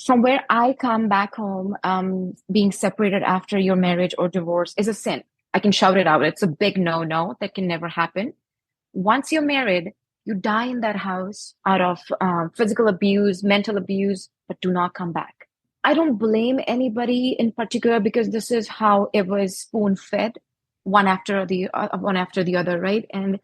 from where I come back home, being separated after your marriage or divorce is a sin. I can shout it out. It's a big no-no that can never happen. Once you're married, you die in that house out of physical abuse, mental abuse, but do not come back. I don't blame anybody in particular because this is how it was spoon-fed, one after the other, right? And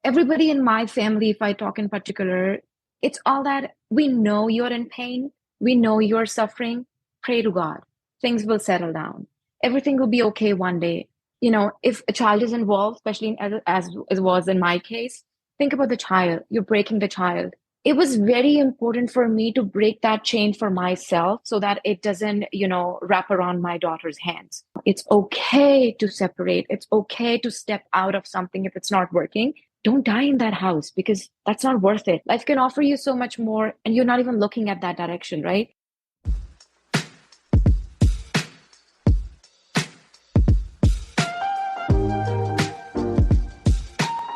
everybody in my family, if I talk in particular, it's all that we know you're in pain, we know you're suffering. Pray to God, things will settle down. Everything will be okay one day. If a child is involved, especially as it was in my case, think about the child. You're breaking the child. It was very important for me to break that chain for myself so that it doesn't, wrap around my daughter's hands. It's okay to separate. It's okay to step out of something if it's not working. Don't die in that house because that's not worth it. Life can offer you so much more, and you're not even looking at that direction, right?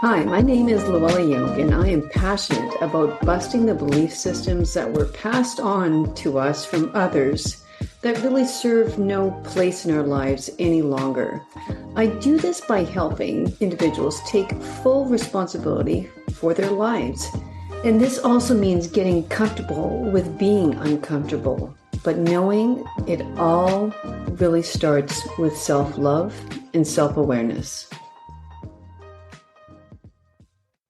Hi, my name is Luella Young, and I am passionate about busting the belief systems that were passed on to us from others that really serve no place in our lives any longer. I do this by helping individuals take full responsibility for their lives. And this also means getting comfortable with being uncomfortable, but knowing it all really starts with self-love and self-awareness.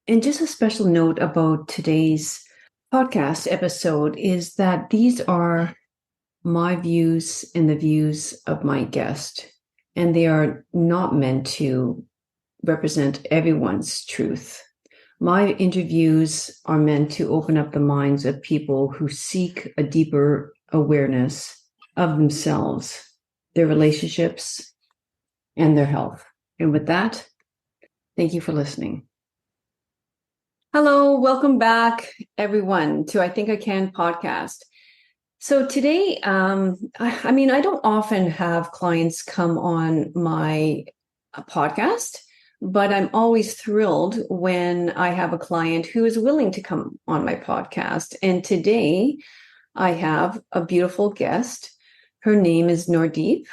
And just a special note about today's podcast episode is that these are my views and the views of my guest, and they are not meant to represent everyone's truth. My interviews are meant to open up the minds of people who seek a deeper awareness of themselves, their relationships, and their health. And with that, thank you for listening. Hello, welcome back, everyone, to I Think I Can podcast. So today, I don't often have clients come on my podcast, but I'm always thrilled when I have a client who is willing to come on my podcast. And today, I have a beautiful guest. Her name is Noordeep,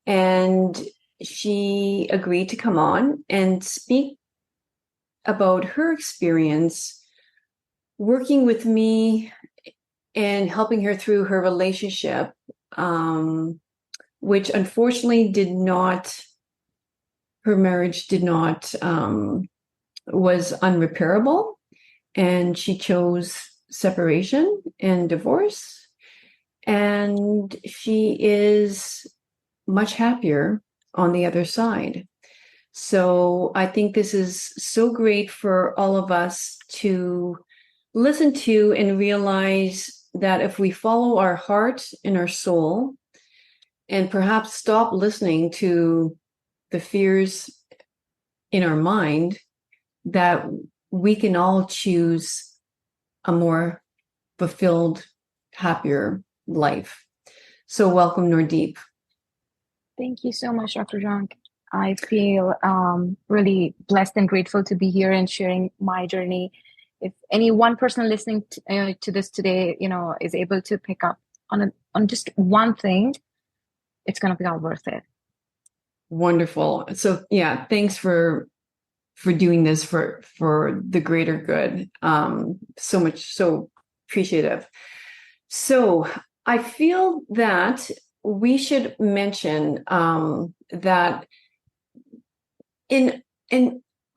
and she agreed to come on and speak about her experience working with me and helping her through her relationship, which unfortunately her marriage was unrepairable, and she chose separation and divorce. And she is much happier on the other side. So I think this is so great for all of us to listen to and realize that if we follow our heart and our soul and perhaps stop listening to the fears in our mind, that we can all choose a more fulfilled, happier life. So welcome, Noordeep. Thank you so much, Dr. Zhang. I feel really blessed and grateful to be here and sharing my journey. If any one person listening to this today, is able to pick up on just one thing, it's going to be all worth it. Wonderful. So yeah, thanks for doing this for the greater good. So much, so appreciative. So I feel that we should mention that in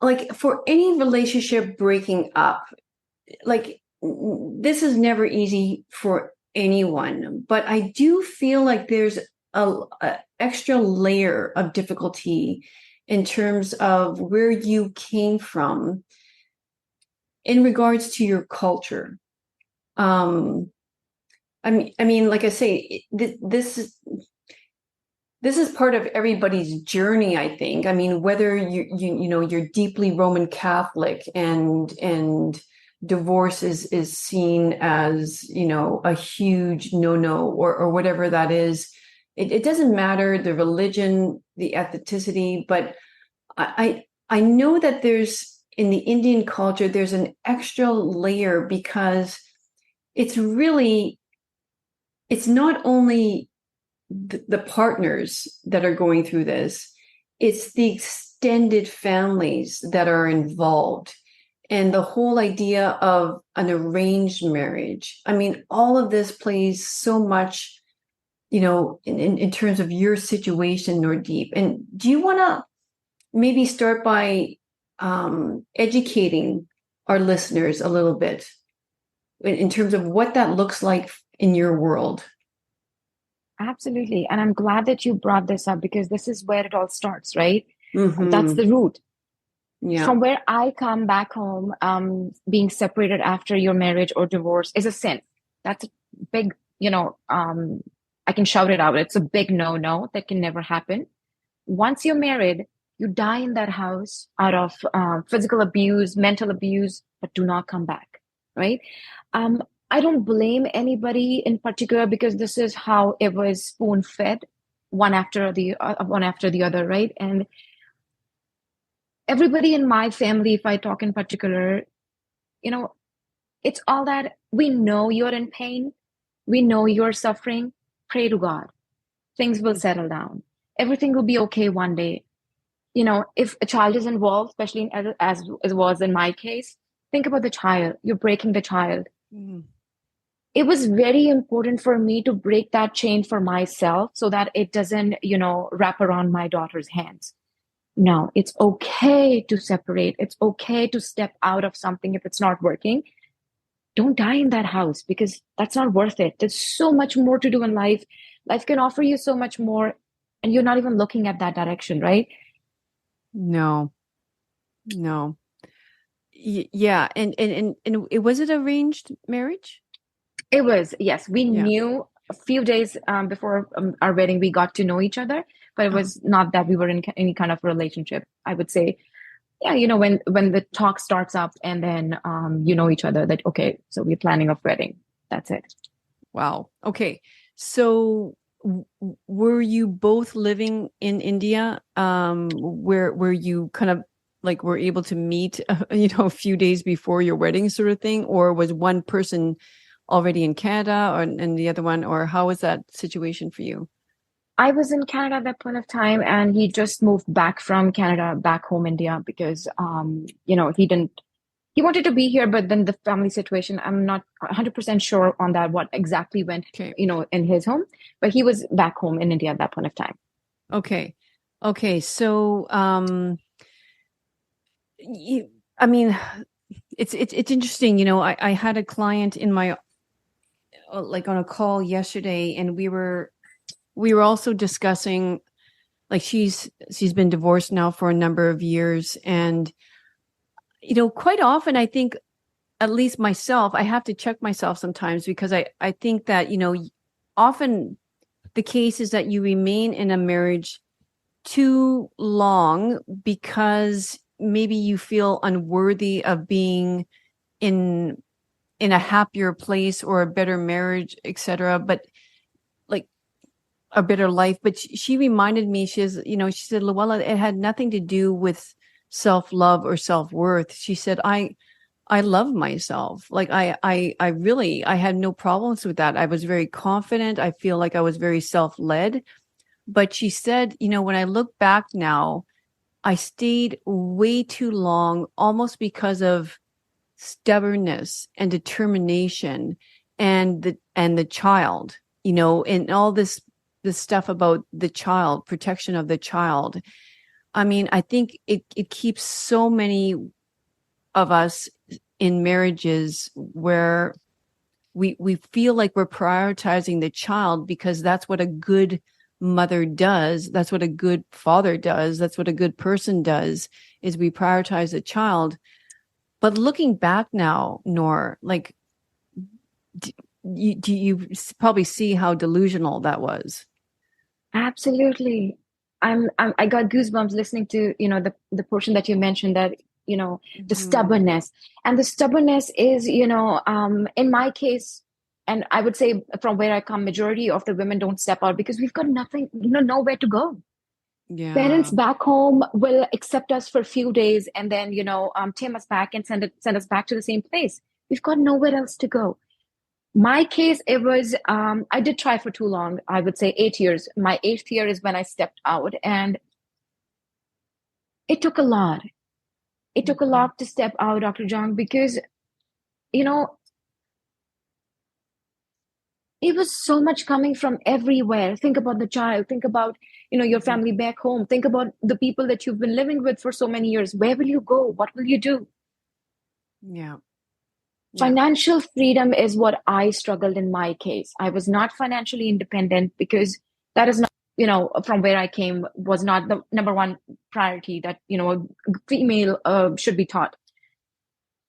like for any relationship breaking up, like this is never easy for anyone, but I do feel like there's a extra layer of difficulty in terms of where you came from in regards to your culture. I mean, like I say, this is part of everybody's journey, I think. I mean, whether you're deeply Roman Catholic and divorce is seen as, a huge no-no or whatever that is. It doesn't matter, the religion, the ethnicity, but I know that in the Indian culture, there's an extra layer because it's really it's not only the partners that are going through this, it's the extended families that are involved. And the whole idea of an arranged marriage. I mean, all of this plays so much, in terms of your situation, Noordeep. And do you want to maybe start by educating our listeners a little bit in terms of what that looks like in your world? Absolutely. And I'm glad that you brought this up because this is where it all starts, right? That's Mm-hmm. the root. Yeah. From where I come back home, being separated after your marriage or divorce is a sin. That's a big, I can shout it out. It's a big no-no that can never happen. Once you're married, you die in that house out of physical abuse, mental abuse, but do not come back, right? Um, I don't blame anybody in particular because this is how it was spoon-fed, one after the other, right? And everybody in my family, if I talk in particular, you know, it's all that we know you're in pain, we know you're suffering. Pray to God, things will settle down. Everything will be okay one day. If a child is involved, especially as it was in my case, think about the child. You're breaking the child. Mm. It was very important for me to break that chain for myself so that it doesn't, wrap around my daughter's hands. No, it's okay to separate. It's okay to step out of something if it's not working. Don't die in that house because that's not worth it. There's so much more to do in life. Life can offer you so much more, and you're not even looking at that direction, right? No, no. Yeah. And it was it arranged marriage? It was, yes. We Yeah. knew a few days before our wedding, we got to know each other, but it Uh-huh. was not that we were in any kind of relationship. I would say, yeah, when the talk starts up and then you know each other, that okay, so we're planning a wedding. That's it. Wow. Okay. So were you both living in India, where you kind of like were able to meet, a few days before your wedding sort of thing, or was one person already in Canada and the other one, or how was that situation for you? I was in Canada at that point of time, and he just moved back from Canada back home India because he wanted to be here, but then the family situation, I'm not 100% sure on that, what exactly went, Okay. in his home, but he was back home in India at that point of time. Okay. Okay. So, I mean, it's interesting. I had a client in my like on a call yesterday, and we were also discussing, like, she's been divorced now for a number of years, and quite often I think, at least myself, I have to check myself sometimes because I think that often the case is that you remain in a marriage too long because maybe you feel unworthy of being in a happier place or a better marriage, etc. But like a better life. But she reminded me, she said, Luella, it had nothing to do with self-love or self-worth. She said, I love myself. Like I really, I had no problems with that. I was very confident. I feel like I was very self-led. But she said, when I look back now, I stayed way too long, almost because of stubbornness and determination and the child, and all this stuff about the child, protection of the child. I mean, I think it keeps so many of us in marriages where we feel like we're prioritizing the child because that's what a good mother does. That's what a good father does. That's what a good person does, is we prioritize the child. But looking back now, Noor, like, do you probably see how delusional that was? Absolutely. I got goosebumps listening to, the portion that you mentioned that, the Mhm. stubbornness. And the stubbornness is, in my case, and I would say from where I come, majority of the women don't step out because we've got nothing, nowhere to go. Parents Yeah. back home will accept us for a few days and then, tame us back and send us back to the same place. We've got nowhere else to go. My case, it was, I did try for too long. I would say 8 years. My eighth year is when I stepped out, and it took a lot. It took a Mhm. lot to step out, Dr. Jung, because, you know, it was so much coming from everywhere. Think about the child, think about, your Mhm. family back home, think about the people that you've been living with for so many years. Where will you go? What will you do? Yeah. Yeah. Financial freedom is what I struggled in my case. I was not financially independent because that is not, from where I came, was not the number one priority that, a female should be taught.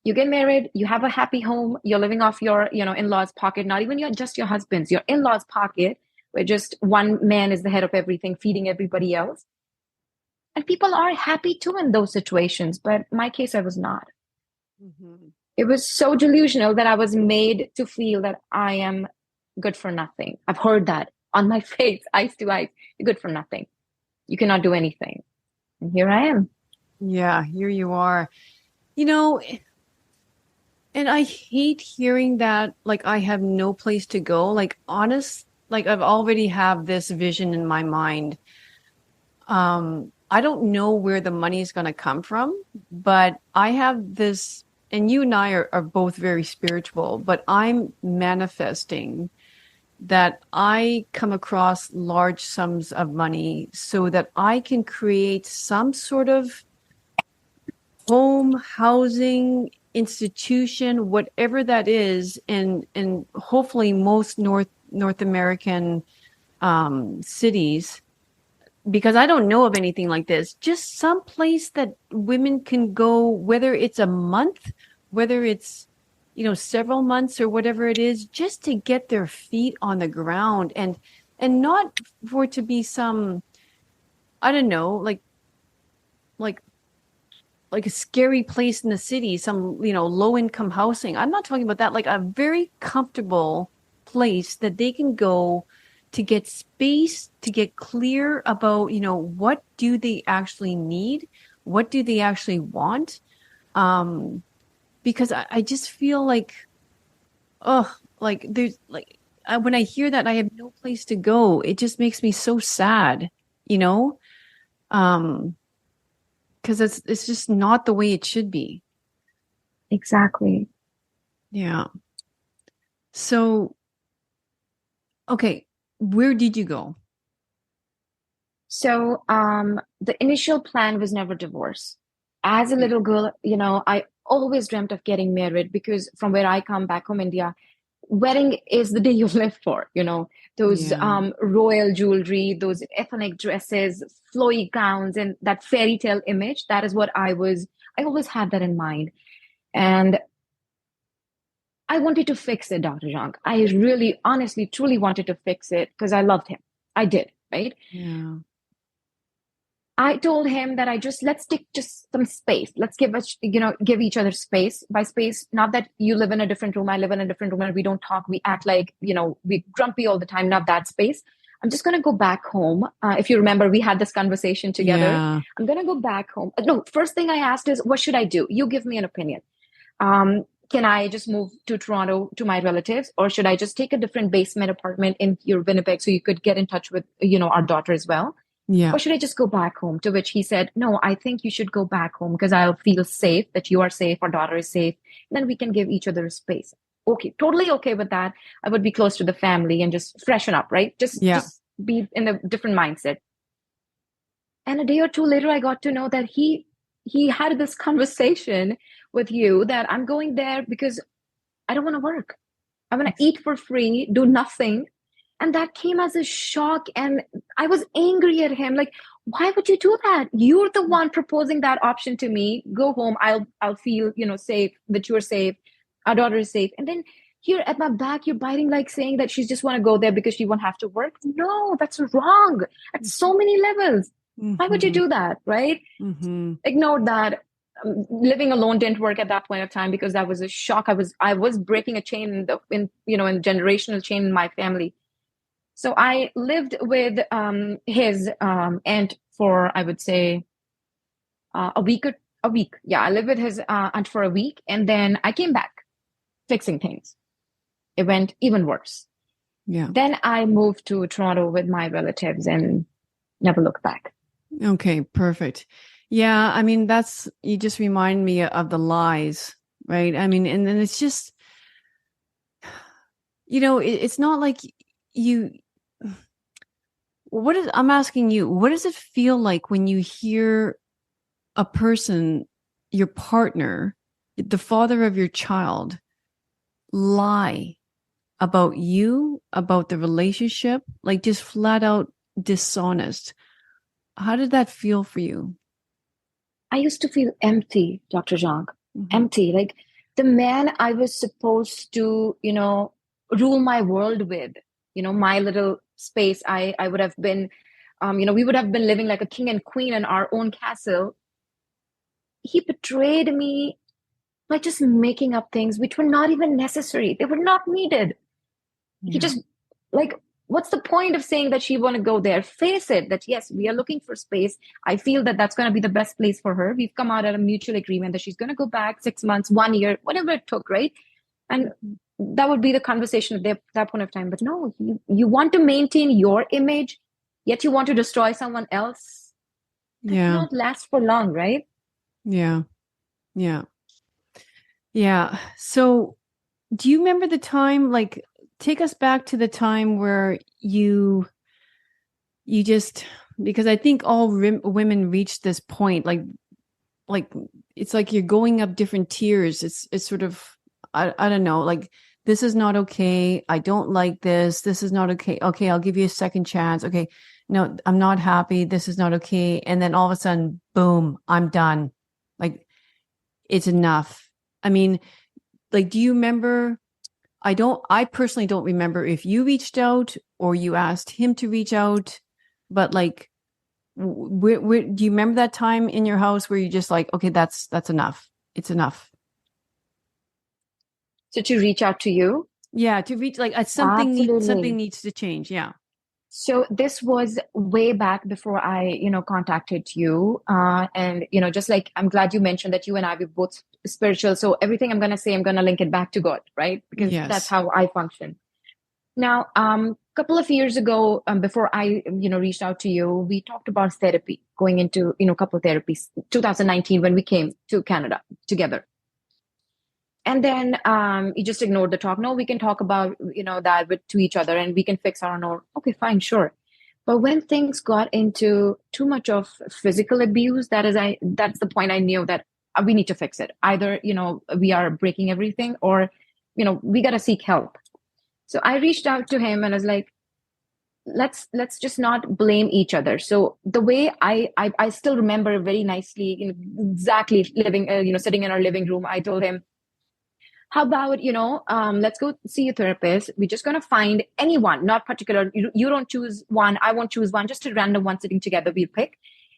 You get married, you have a happy home, you're living off your, in-laws' pocket, not even just your husband's, your in-laws' pocket, where just one man is the head of everything, feeding everybody else. And people are happy too in those situations, but my case, I was not. Mhm. It was so delusional that I was made to feel that I am good for nothing. I've heard that on my face, eyes to eyes. You're good for nothing. You cannot do anything. And here I am. Yeah, here you are. You know, and I hate hearing that, like, I have no place to go. Like, honest, like, I've already have this vision in my mind. I don't know where the money is going to come from, but I have this, and you and I are both very spiritual, but I'm manifesting that I come across large sums of money so that I can create some sort of home, housing, institution, whatever that is, and hopefully most North American cities, because I don't know of anything like this. Just some place that women can go, whether it's a month, whether it's several months or whatever it is, just to get their feet on the ground, and not for it to be some, I don't know, like like a scary place in the city, some, low income housing. I'm not talking about that. Like a very comfortable place that they can go to get space, to get clear about, what do they actually need? What do they actually want? Um, because I just feel like, oh, like there's like, when I hear that I have no place to go, it just makes me so sad, you know? Um, because it's just not the way it should be. Exactly. Yeah. So, okay, where did you go? So, the initial plan was never divorce. As a Okay. little girl, I always dreamt of getting married because from where I come back home, India, wedding is the day you live for, those Yeah. royal jewelry, those ethnic dresses, flowy gowns, and that fairy tale image. That is what I always had that in mind. And I wanted to fix it, Dr. Zhang. I really, honestly, truly wanted to fix it because I loved him. I did, right? Yeah. I told him that let's take just some space. Let's give each other space. By space, not that you live in a different room, I live in a different room, and we don't talk. We act like, we're grumpy all the time. Not that space. I'm just going to go back home. If you remember, we had this conversation together. Yeah. I'm going to go back home. No, first thing I asked is, what should I do? You give me an opinion. Can I just move to Toronto to my relatives, or should I just take a different basement apartment in your Winnipeg so you could get in touch with, our daughter as well? Yeah. Or should I just go back home? To which he said, no, I think you should go back home because I'll feel safe, that you are safe, our daughter is safe. Then we can give each other space. Okay, totally okay with that. I would be close to the family and just freshen up, right? Just Yeah. just be in a different mindset. And a day or two later, I got to know that he had this conversation with you that I'm going there because I don't want to work. I want to eat for free, do nothing. And that came as a shock. And I was angry at him. Like, why would you do that? You're the one proposing that option to me. Go home. I'll feel, safe, that you're safe. Our daughter is safe. And then here at my back, you're biting, like saying that she just want to go there because she won't have to work. No, that's wrong at so many levels. Why would you Mm-hmm. do that? Right? Mm-hmm. Ignored that. Living alone didn't work at that point of time because that was a shock. I was breaking a chain in generational chain in my family. So I lived with his aunt for, I would say, a week. Yeah, I lived with his aunt for a week, and then I came back fixing things. it went even worse. Yeah. Then I moved to Toronto with my relatives and never looked back. Okay, perfect. Yeah, I mean, you just remind me of the lies, right? I mean, and then it's just, it's not like you, I'm asking you, what does it feel like when you hear a person, your partner, the father of your child, lie about you, about the relationship, like just flat out dishonest? How did that feel for you? I used to feel empty, Dr. Zhang, Mm-hmm. empty. Like the man I was supposed to, rule my world with, my little space, I would have been, we would have been living like a king and queen in our own castle. He betrayed me by just making up things which were not even necessary. They were not needed. He Yeah. just like, what's the point of saying that she want to go there? Face it, that yes, we are looking for space. I feel that that's going to be the best place for her. We've come out at a mutual agreement that she's going to go back 6 months, 1 year, whatever it took, right? And that would be the conversation at that point of time. But no, you want to maintain your image, yet you want to destroy someone else. That Yeah. cannot last for long, right? Yeah. Yeah. Yeah. So, do you remember the time, like, take us back to the time where you just, because I think all women reach this point, like it's like you're going up different tiers. It's sort of, I don't know, like, this is not okay. I don't like this. This is not okay. Okay, I'll give you a second chance. Okay, no, I'm not happy. This is not okay. And then all of a sudden, boom, I'm done. Like, it's enough. I mean, like, do you remember? I personally don't remember if you reached out or you asked him to reach out, but like, do you remember that time in your house where you just like, okay, that's enough. It's enough. So to reach out to you, Yeah, to reach like something absolutely. needs to change. Yeah. So this was way back before I, contacted you. And, just like I'm glad you mentioned that you and I were both spiritual. So everything I'm going to say, I'm going to link it back to God, right? Because that's Yes. how I function. Now, couple of years ago, before I, reached out to you, we talked about therapy, going into, couple therapies, 2019 when we came to Canada together. And then you just ignored the talk. No, we can talk about, that with to each other and we can fix our own. Okay, fine, sure. But when things got into too much of physical abuse, that's the point I knew that we need to fix it. Either, we are breaking everything or, we got to seek help. So I reached out to him and I was like, let's just not blame each other. So the way I still remember very nicely, exactly living, sitting in our living room, I told him, how about, let's go see a therapist. We're just going to find anyone, not particular. You don't choose one. I won't choose one, just a random one sitting together. We'll pick.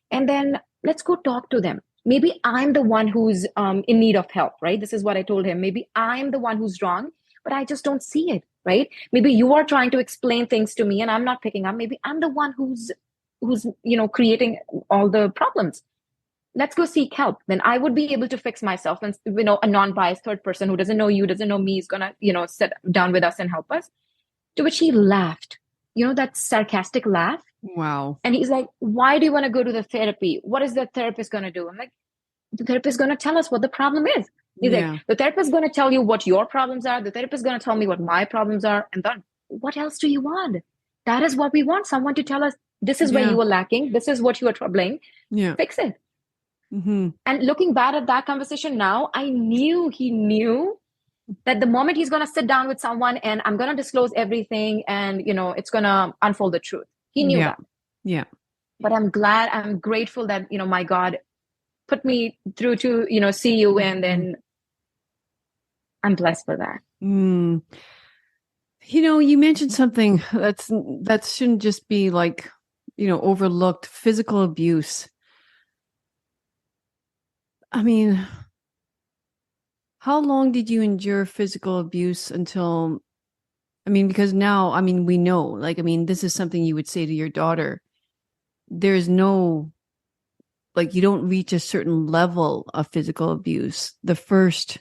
And then let's go talk to them. Maybe I'm the one who's in need of help, right? This is what I told him. Maybe I'm the one who's wrong, but I just don't see it, right? Maybe you are trying to explain things to me and I'm not picking up. Maybe I'm the one who's, creating all the problems. Let's go seek help. Then I would be able to fix myself. And, a non-biased third person who doesn't know you, doesn't know me is going to, sit down with us and help us. To which he laughed, that sarcastic laugh. Wow. And he's like, why do you want to go to the therapy? What is the therapist going to do? I'm like, the therapist is going to tell us what the problem is. He's Yeah. like, the therapist is going to tell you what your problems are. The therapist is going to tell me what my problems are. And then what else do you want? That is what we want. Someone to tell us, this is where Yeah. you are lacking. This is what you are troubling. Yeah. Fix it. Mm-hmm. And looking back at that conversation now, I knew he knew that the moment he's going to sit down with someone and I'm going to disclose everything and, it's going to unfold the truth. He knew Yeah. that. Yeah. But I'm grateful that, my God put me through to, see you. And then I'm blessed for that. Mm. You mentioned something that shouldn't just be like, overlooked, physical abuse. I mean, how long did you endure physical abuse until, because now, we know, like, this is something you would say to your daughter. There's no, like, you don't reach a certain level of physical abuse. The first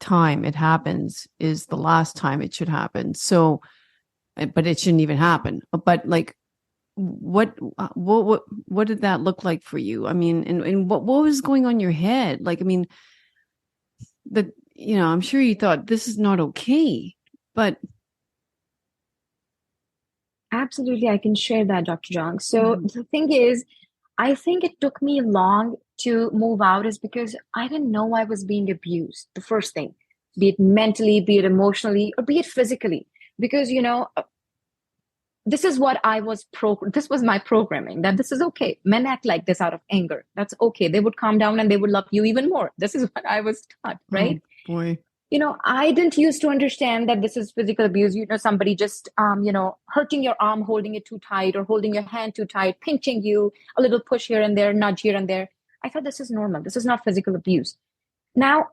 time it happens is the last time it should happen. So, but it shouldn't even happen. But like, what did that look like for you? I mean, and what was going on in your head? Like, I mean, I'm sure you thought this is not okay, but Absolutely, I can share that, Dr. Jung. So the thing is, I think it took me long to move out is because I didn't know I was being abused. The first thing, be it mentally, be it emotionally, or be it physically. Because, this is what this was my programming, that this is okay. Men act like this out of anger. That's okay. They would calm down and they would love you even more. This is what I was taught, right? Oh, boy. I didn't used to understand that this is physical abuse. Somebody just, hurting your arm, holding it too tight, or holding your hand too tight, pinching you, a little push here and there, nudge here and there. I thought this is normal. This is not physical abuse. Now,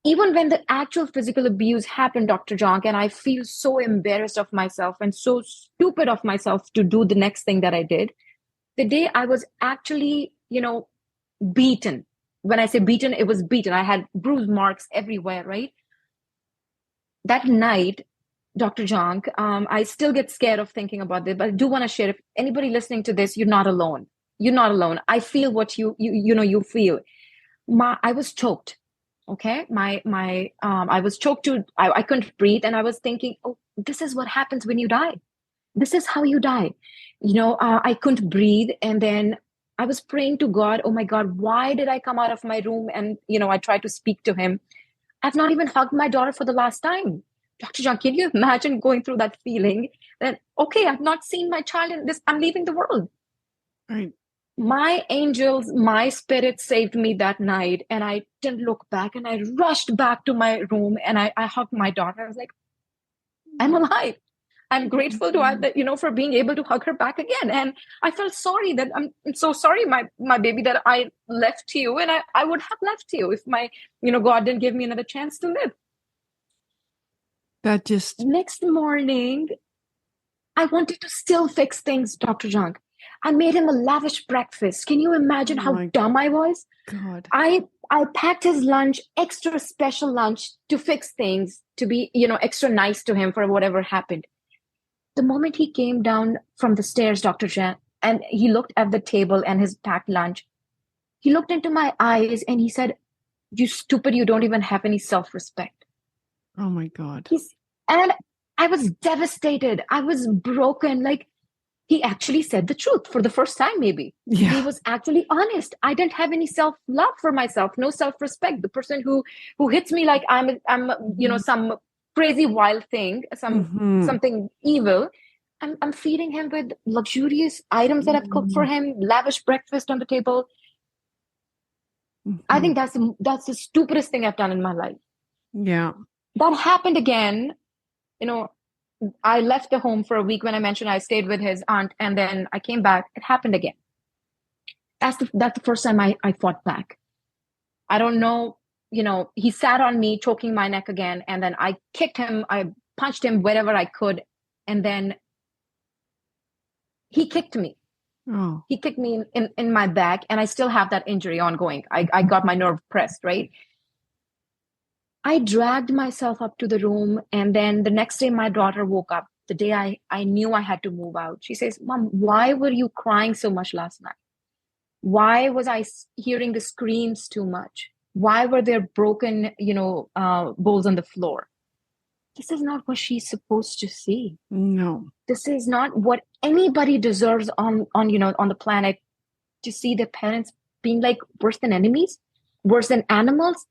even when the actual physical abuse happened, Dr. Jonk, and I feel so embarrassed of myself and so stupid of myself to do the next thing that I did, the day I was actually, beaten. When I say beaten, it was beaten. I had bruise marks everywhere, right? That night, Dr. Jonk, I still get scared of thinking about this, but I do want to share. If anybody listening to this, you're not alone. You're not alone. I feel what you feel. I was choked. Okay. I was choked I couldn't breathe. And I was thinking, oh, this is what happens when you die. This is how you die. I couldn't breathe. And then I was praying to God, oh my God, why did I come out of my room? And, I tried to speak to him. I've not even hugged my daughter for the last time. Dr. John, can you imagine going through that feeling that, okay, I've not seen my child in this, I'm leaving the world. Right. My angels, my spirit saved me that night. And I didn't look back, and I rushed back to my room and I hugged my daughter. I was like, I'm alive. I'm grateful to her for being able to hug her back again. And I felt sorry that I'm so sorry, my baby, that I left you, and I would have left you if my, God didn't give me another chance to live. That just... Next morning, I wanted to still fix things, Dr. Jung. I made him a lavish breakfast. Can you imagine how dumb I was? God. I packed his lunch, extra special lunch, to fix things, to be, extra nice to him for whatever happened. The moment he came down from the stairs, Dr. Jan, and he looked at the table and his packed lunch, he looked into my eyes and he said, "You stupid, you don't even have any self-respect." Oh my God. And I was devastated. I was broken. Like, he actually said the truth for the first time, maybe. Yeah. He was actually honest. I didn't have any self-love for myself, no self-respect. The person who hits me like I'm some crazy wild thing, something evil. I'm feeding him with luxurious items that I've cooked for him, lavish breakfast on the table. I think that's the stupidest thing I've done in my life. Yeah. That happened again. I left the home for a week. When I mentioned I stayed with his aunt, and then I came back. It happened again. That's the first time I fought back. I don't know. He sat on me, choking my neck again. And then I kicked him. I punched him wherever I could. And then he kicked me. Oh. He kicked me in my back. And I still have that injury ongoing. I got my nerve pressed, right? I dragged myself up to the room. And then the next day, my daughter woke up. The day I knew I had to move out. She says, "Mom, why were you crying so much last night? Why was I hearing the screams too much? Why were there broken, bowls on the floor?" This is not what she's supposed to see. No. This is not what anybody deserves on the planet, to see their parents being like worse than enemies, worse than animals.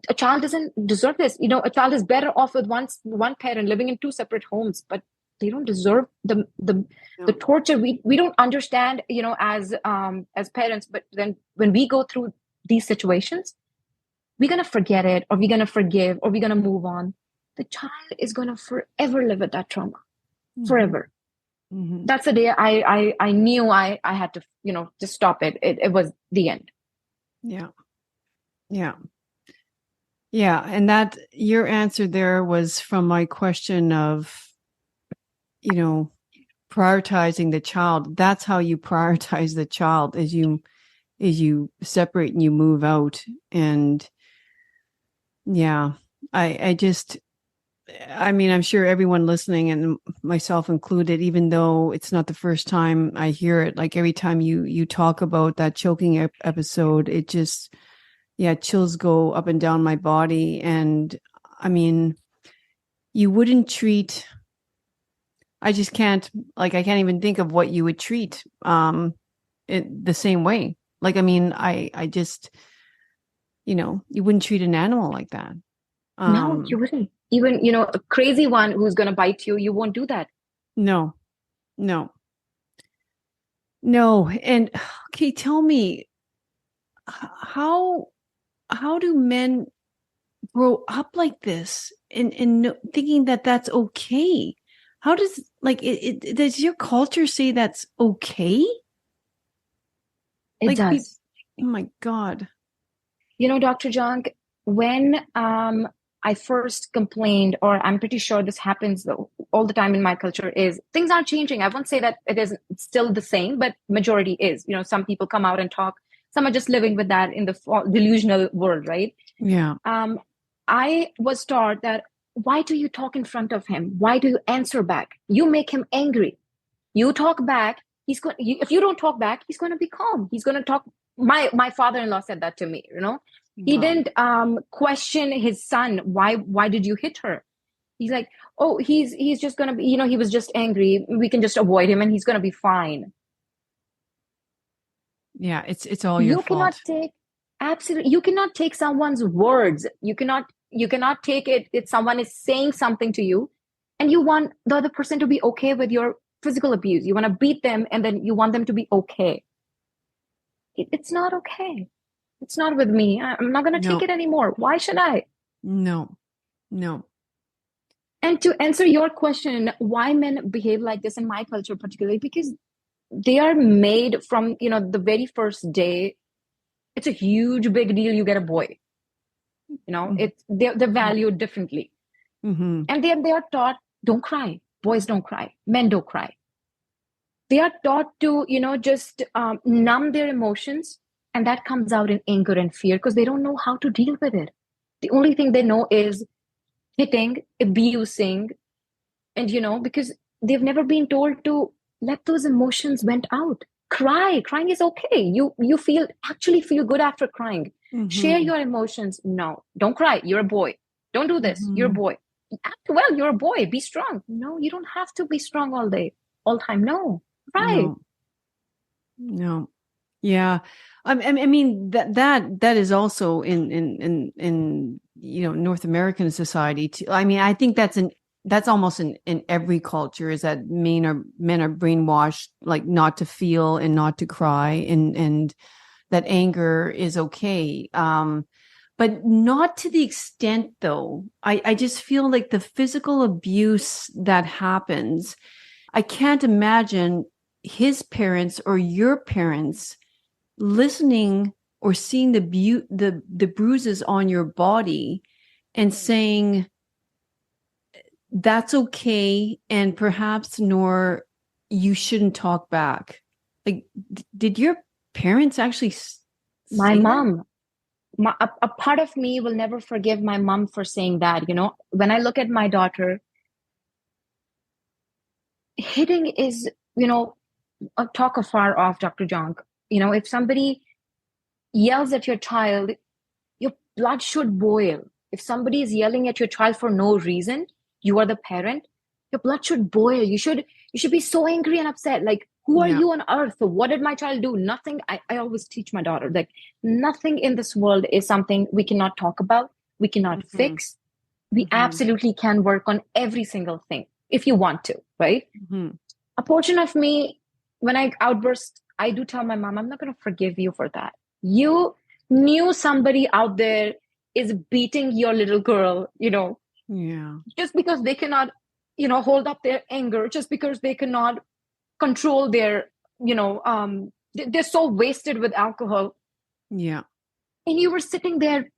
A child doesn't deserve this. A child is better off with one parent living in two separate homes, but they don't deserve the torture. We don't understand, as parents. But then when we go through these situations, we're gonna forget it, or we're gonna forgive, or we're gonna move on. The child is gonna forever live with that trauma, forever. Mm-hmm. That's the day I knew I had to just stop it. It was the end. Yeah. Yeah. Yeah. And that your answer there was from my question of, prioritizing the child. That's how you prioritize the child, as you separate and you move out. And Yeah. I just, I mean, I'm sure everyone listening and myself included, even though it's not the first time I hear it, like every time you talk about that choking episode, it just, yeah, chills go up and down my body. And I mean, you wouldn't treat, I just can't, like, I can't even think of what you would treat it the same way. Like, I mean, I just, you wouldn't treat an animal like that. No, you Um, wouldn't. Even, a crazy one who's going to bite you, you won't do that. no, no, no. And okay, tell me, how do men grow up like this and thinking that that's okay? How does, like, does your culture say that's okay? It Like, does. oh my God. Dr. Jung, when I first complained, or I'm pretty sure this happens though, all the time in my culture, is things are changing. I won't say that it is still the same, but majority is. Some people come out and talk. Some are just living with that in the delusional world, right? Yeah. Um, I was taught that why do you talk in front of him? Why do you answer back? You make him angry. You talk back. If you don't talk back, he's going to be calm. He's going to talk. My father-in-law said that to me. He Wow. didn't question his son. Why did you hit her? He's like, oh, he's just going to be. He was just angry. We can just avoid him, and he's going to be fine. Yeah, it's all your You cannot fault. take absolutely. You cannot take someone's words. You cannot take it if someone is saying something to you and you want the other person to be okay with your physical abuse. You want to beat them and then you want them to be okay. It's not okay. It's not with me. I'm not going to take No, it anymore. Why should I? no, no. And to answer your question, why men behave like this in my culture, particularly, because they are made from, the very first day. It's a huge, big deal. You get a boy. They're valued differently. Mm-hmm. And then they are taught, don't cry. Boys don't cry. Men don't cry. They are taught to, just numb their emotions. And that comes out in anger and fear because they don't know how to deal with it. The only thing they know is hitting, abusing, and, because they've never been told to let those emotions vent out. Crying is okay. You actually feel good after crying. Share Mm-hmm. your emotions. No, don't cry. You're a boy. Don't do this. You're a Mm-hmm. boy. Act well. You're a boy. Be strong. No, you don't have to be strong all day, all time. No, cry. No, no. Yeah. I mean that is also in North American society too. I mean, I think that's almost in every culture, is that men are brainwashed, like, not to feel and not to cry, and that anger is okay. But not to the extent, though. I just feel like the physical abuse that happens, I can't imagine his parents or your parents listening or seeing the bruises on your body and saying that's okay, and perhaps, nor, you shouldn't talk back. Like, did your parents actually My say that? mom, a part of me will never forgive my mom for saying that. When I look at my daughter, hitting is, a talk afar off, Dr. Jong. If somebody yells at your child, your blood should boil. If somebody is yelling at your child for no reason, you are the parent, your blood should boil. You should be so angry and upset. Like, who are Yeah. you on earth? What did my child do? Nothing. I always teach my daughter, like, nothing in this world is something we cannot talk about, we cannot Mm-hmm. fix. We Mm-hmm. absolutely can work on every single thing if you want to, right? Mm-hmm. A portion of me, when I outburst, I do tell my mom, I'm not going to forgive you for that. You knew somebody out there is beating your little girl, Yeah. just because they cannot, hold up their anger, just because they cannot control their, they're so wasted with alcohol. Yeah. And you were sitting there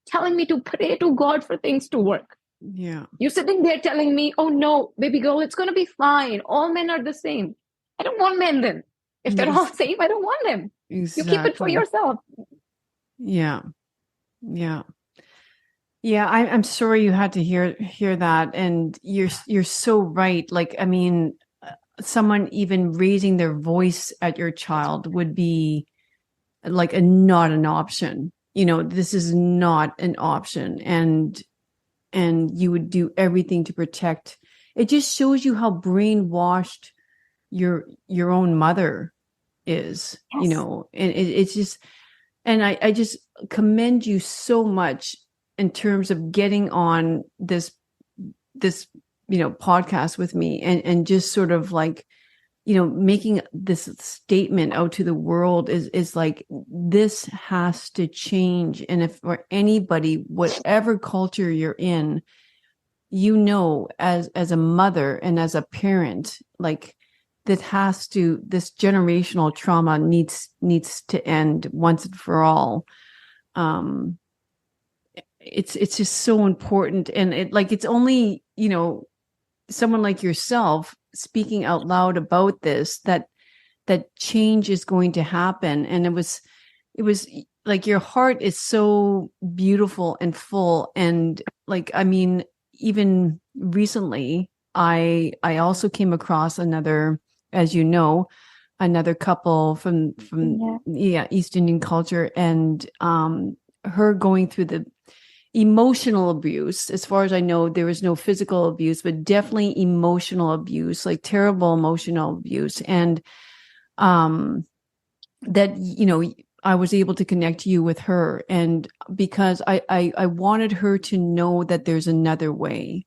telling me to pray to God for things to work. Yeah. You're sitting there telling me, oh no, baby girl, it's going to be fine. All men are the same. I don't want men then. If they're all Ex- same, I don't want them. You keep it for exactly. yourself. Yeah. Yeah. Yeah, I'm sorry you had to hear that, and you're so right. Like, I mean, someone even raising their voice at your child would be like not an option. This is not an option, and you would do everything to protect. It just shows you how brainwashed your own mother is, Yes. and it's just, and I just commend you so much in terms of getting on this podcast with me, and just sort of like, making this statement out to the world is like, this has to change. And if for anybody, whatever culture you're in, as a mother and as a parent, like, this generational trauma needs to end once and for all. um it's just so important, and it's only someone like yourself speaking out loud about this, that change is going to happen. And it was like, your heart is so beautiful and full. And like, I mean, even recently, I also came across another, as another couple from Yeah. yeah, East Indian culture, and her going through the emotional abuse. As far as I know, there was no physical abuse, but definitely emotional abuse, like terrible emotional abuse. And um that, I was able to connect you with her, and because I wanted her to know that there's another way.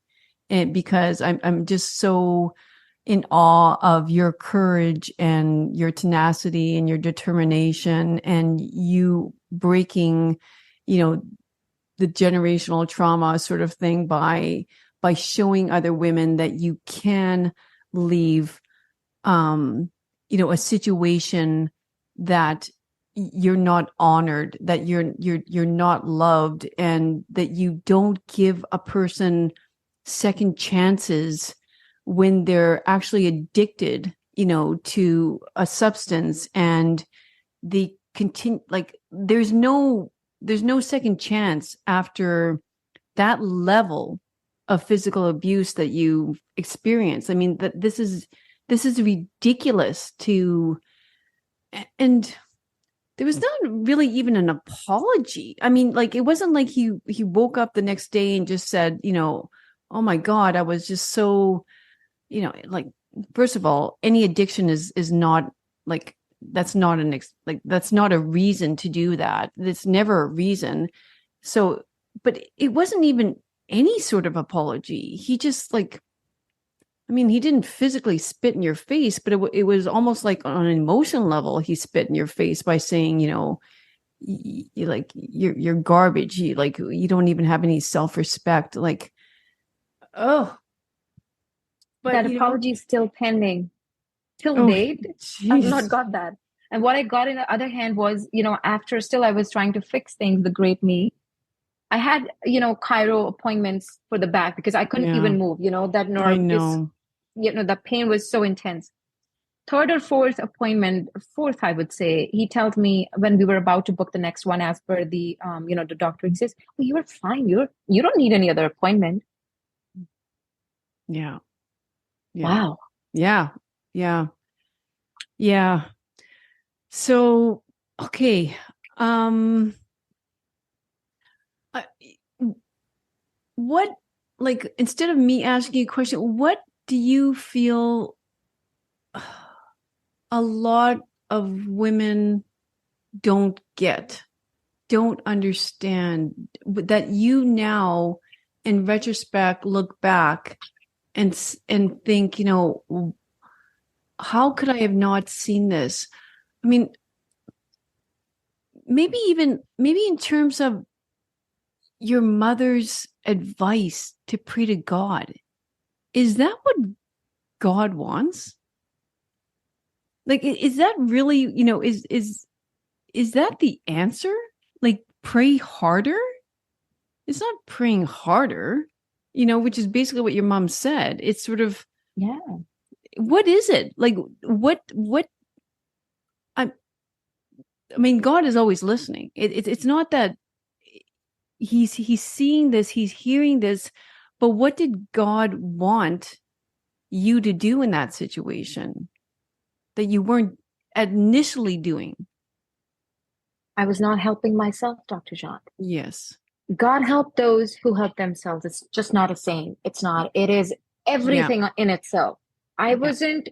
And because I'm just so in awe of your courage and your tenacity and your determination, and you breaking, you know the generational trauma sort of thing, by showing other women that you can leave, a situation that you're not honored, that you're not loved, and that you don't give a person second chances when they're actually addicted, to a substance. And the continue, like, there's no second chance after that level of physical abuse that you experience. I mean, that this is ridiculous to. And there was not really even an apology. I mean, like, it wasn't like he woke up the next day and just said, oh my God, I was just so, like, first of all, any addiction is not, like, that's not that's not a reason to do that. It's never a reason. So, but it wasn't even any sort of apology. He just, like, I mean, he didn't physically spit in your face, but it was almost like on an emotional level, he spit in your face by saying, like, you're garbage. Like, you don't even have any self-respect. Like, oh, but That apology is still pending. Till oh, date, I've not jeez. got that. And what I got in the other hand was, after still I was trying to fix things, the great me. I had, chiro appointments for the back because I couldn't Yeah, even move, that I nerve just, know. the pain was so intense. Third or fourth appointment, fourth, I would say, he tells me when we were about to book the next one, as per the, the doctor, he says, "Oh, you are fine. You don't need any other appointment." Yeah, yeah, Wow. yeah, yeah, yeah. So, okay. Um, I- what, like, instead of me asking you a question, what do you feel a lot of women don't understand, that you now, in retrospect, look back and think, how could I have not seen this? I mean, maybe in terms of your mother's advice to pray to God. Is that what God wants? Like, is that really, is that the answer? Like, pray harder? It's not praying harder, which is basically what your mom said. It's sort of, Yeah. what is it? Like, what I I mean, God is always listening. It's not that, he's seeing this, he's hearing this, but what did God want you to do in that situation that you weren't initially doing? I was not helping myself, Dr. John. Yes. God help those who help themselves. It's just not a saying. It's not. It is Yeah. everything in itself. I Yeah. wasn't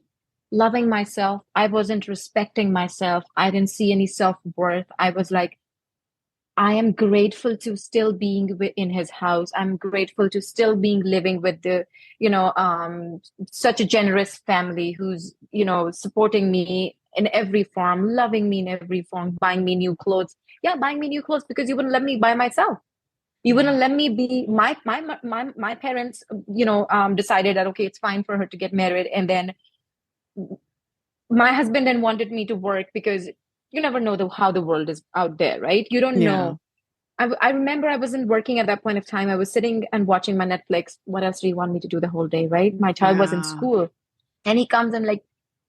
loving myself. I wasn't respecting myself. I didn't see any self-worth. I was like, I am grateful to still being in his house. I'm grateful to still being living with the, such a generous family who's, supporting me in every form, loving me in every form, buying me new clothes. Yeah, buying me new clothes because you wouldn't let me buy myself. You Yeah. wouldn't let me be my parents, decided that, okay, it's fine for her to get married. And then my husband then wanted me to work because you never know how the world is out there, right? You don't Yeah. know. I remember I wasn't working at that point of time. I was sitting and watching my Netflix. What else do you want me to do the whole day, right? My child was in Yeah. school and he comes and like,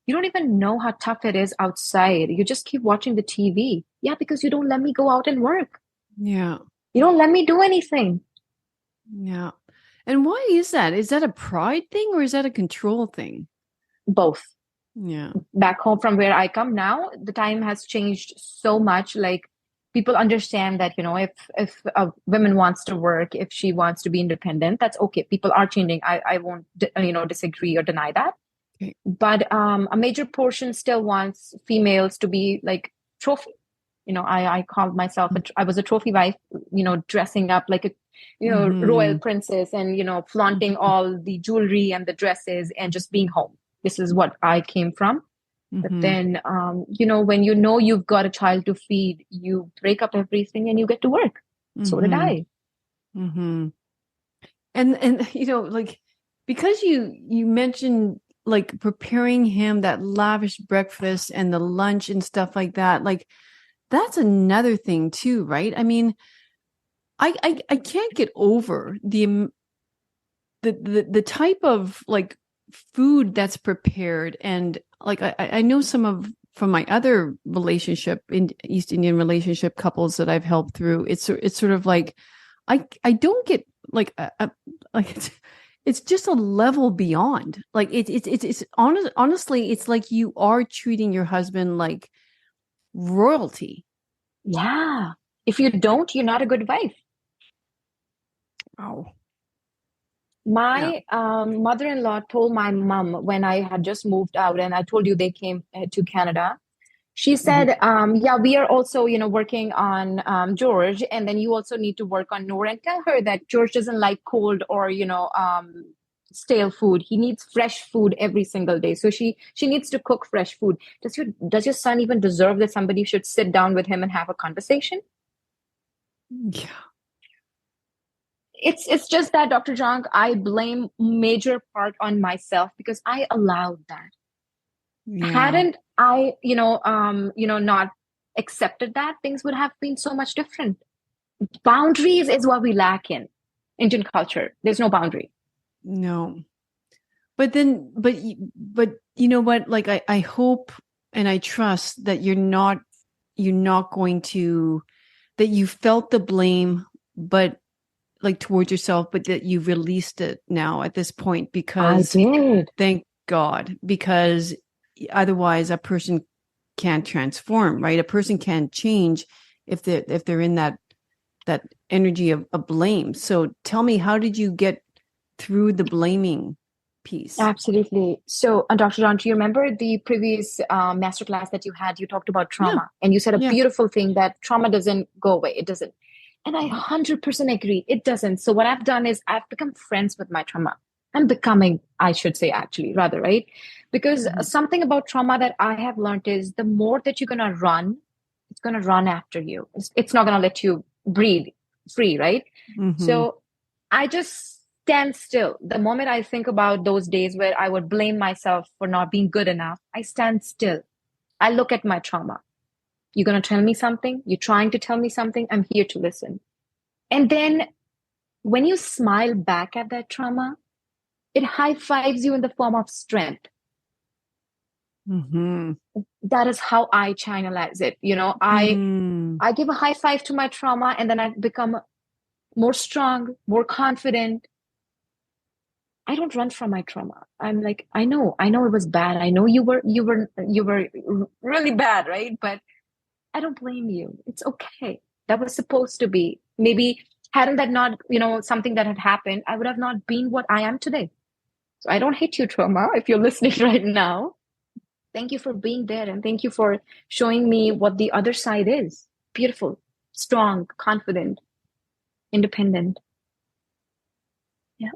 you don't even know how tough it is outside. You just keep watching the TV. Yeah, because you don't let me go out and work. Yeah. You don't let me do anything. Yeah. And why is that? Is that a pride thing or is that a control thing? Both. Yeah. Back home from where I come now, the time has changed so much. Like people understand that, if a woman wants to work, if she wants to be independent, that's okay. People are changing. I won't, disagree or deny that. Okay. But a major portion still wants females to be like trophy. I called myself, I was a trophy wife, dressing up like a, royal Mm-hmm. princess and, flaunting all the jewelry and the dresses and just being home. This is what I came from. But Mm-hmm. then, when you've got a child to feed, you break up everything and you get to work. So did Mm-hmm. I. Mm-hmm. And like because you mentioned like preparing him that lavish breakfast and the lunch and stuff like that, like that's another thing too, right? I mean, I can't get over the type of like food that's prepared. And like I know some of from my other relationship in East Indian relationship couples that I've helped through, it's sort of like I don't get like like it's just a level beyond. Like honestly, it's like you are treating your husband like royalty. Yeah. If you don't, you're not a good wife. Oh. Yeah. My mother-in-law told my mom when I had just moved out, and I told you they came to Canada. She Mhm. said, yeah, we are also, working on George, and then you also need to work on Noor and tell her that George doesn't like cold or, stale food. He needs fresh food every single day. So she needs to cook fresh food. Does your son even deserve that somebody should sit down with him and have a conversation? Yeah. It's just that, Dr. Jong, I blame major part on myself because I allowed that. Yeah. Hadn't I, not accepted that, things would have been so much different. Boundaries is what we lack in Indian culture. There's no boundary. No. But then, but you know what? Like, I hope and I trust that you're not going to, that you felt the blame, but like towards yourself, but that you've released it now at this point, I because did. thank God, because otherwise a person can't transform, right? A person can't change if they're in that energy of blame. So tell me, how did you get through the blaming piece? Absolutely. So, Dr. John, do you remember the previous masterclass that you had? You talked about Yeah. trauma, and you said a Yeah. beautiful thing that trauma doesn't go away. It doesn't. And I 100% agree. It doesn't. So, what I've done is I've become friends with my trauma. I'm becoming, I should say, actually, rather, right? Because Mhm. something about trauma that I have learned is the more that you're going to run, it's going to run after you. It's not going to let you breathe free, right? Mhm. So I just stand still. The moment I think about those days where I would blame myself for not being good enough, I stand still. I look at my trauma. You're going to tell me something? You're trying to tell me something? I'm here to listen. And then when you smile back at that trauma, it high fives you in the form of strength. Mhm. That is how I channelize it. Mm. I give a high five to my trauma and then I become more strong, more confident. I don't run from my trauma. I'm like, I know it was bad. I know you were really bad, right? But I don't blame you. It's okay. That was supposed to be. Maybe hadn't that not, something that had happened, I would have not been what I am today. So I don't hate you, trauma, if you're listening right now. Thank you for being there and thank you for showing me what the other side is. Beautiful, strong, confident, independent. Yeah.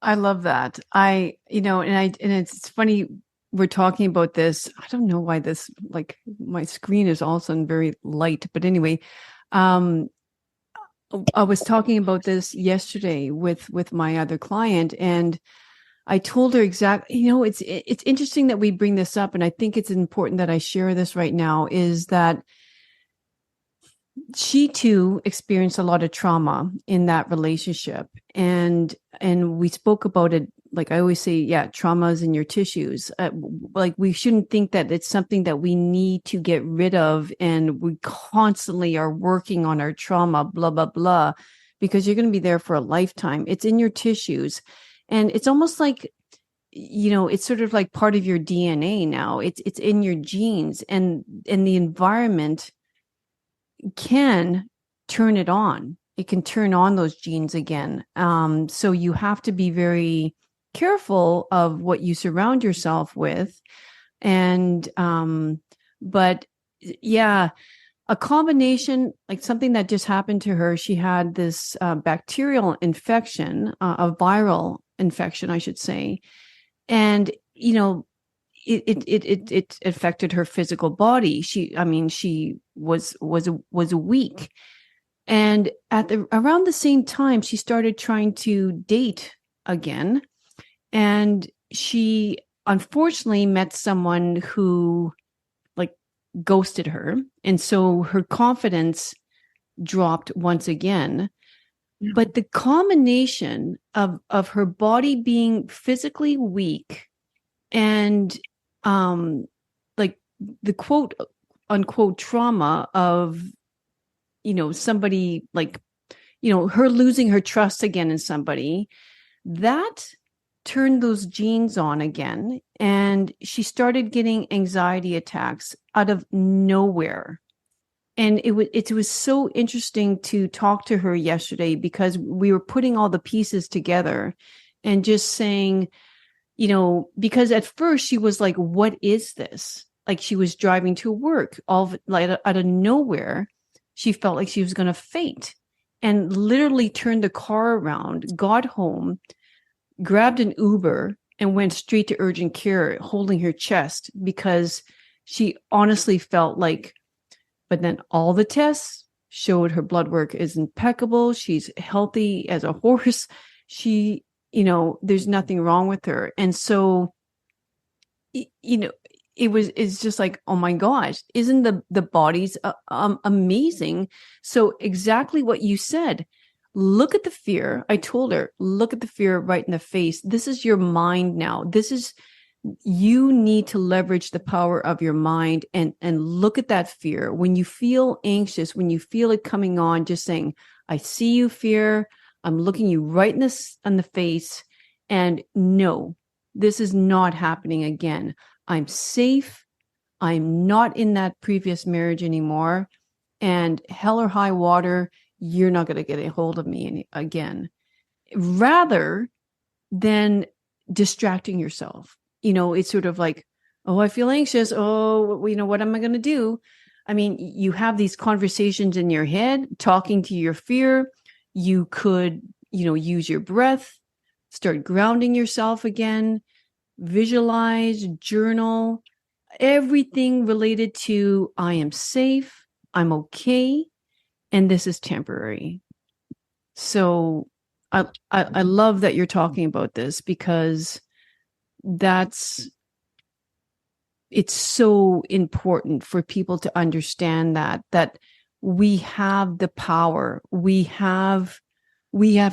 I love that. And it's funny we're talking about this. I don't know why this, like, my screen is all of a sudden very light, but anyway, I was talking about this yesterday with my other client, and I told her exactly, it's interesting that we bring this up, and I think it's important that I share this right now, is that she too experienced a lot of trauma in that relationship. And we spoke about it. Like I always say, yeah, trauma is in your tissues. Like we shouldn't think that it's something that we need to get rid of. And we constantly are working on our trauma, blah, blah, blah, because you're going to be there for a lifetime. It's in your tissues. And it's almost like, it's sort of like part of your DNA now. It's in your genes, and the environment can turn it on. It can turn on those genes again. So you have to be very careful of what you surround yourself with. And, but yeah, a combination, like something that just happened to her. She had this bacterial infection, a viral infection, I should say. And, it affected her physical body. She was weak. And around the same time, she started trying to date again. And she unfortunately met someone who like ghosted her. And so her confidence dropped once again. Yeah. But the combination of her body being physically weak and like the quote unquote trauma of somebody, like her losing her trust again in somebody, that turned those genes on again, and she started getting anxiety attacks out of nowhere. And it was so interesting to talk to her yesterday, because we were putting all the pieces together and just saying, because at first she was like, what is this? Like she was driving to work, like out of nowhere, she felt like she was going to faint, and literally turned the car around, got home, grabbed an Uber, and went straight to urgent care, holding her chest, because she honestly felt like, but then all the tests showed her blood work is impeccable. She's healthy as a horse. She, there's nothing wrong with her. And so, it's just like, oh my gosh, isn't the body's amazing? So exactly what you said. Look at the fear. I told her, look at the fear right in the face. This is your mind now. You need to leverage the power of your mind and look at that fear. When you feel anxious, when you feel it coming on, just saying, I see you, fear. I'm looking you right in the face, and no, this is not happening again. I'm safe. I'm not in that previous marriage anymore, and hell or high water, you're not going to get a hold of me again. Rather than distracting yourself. It's sort of like, oh, I feel anxious. Oh, what am I going to do? I mean, you have these conversations in your head, talking to your fear. You could, use your breath, start grounding yourself again, visualize, journal, everything related to I am safe, I'm okay, and this is temporary. So I love that you're talking about this, because it's so important for people to understand that we have the power. We have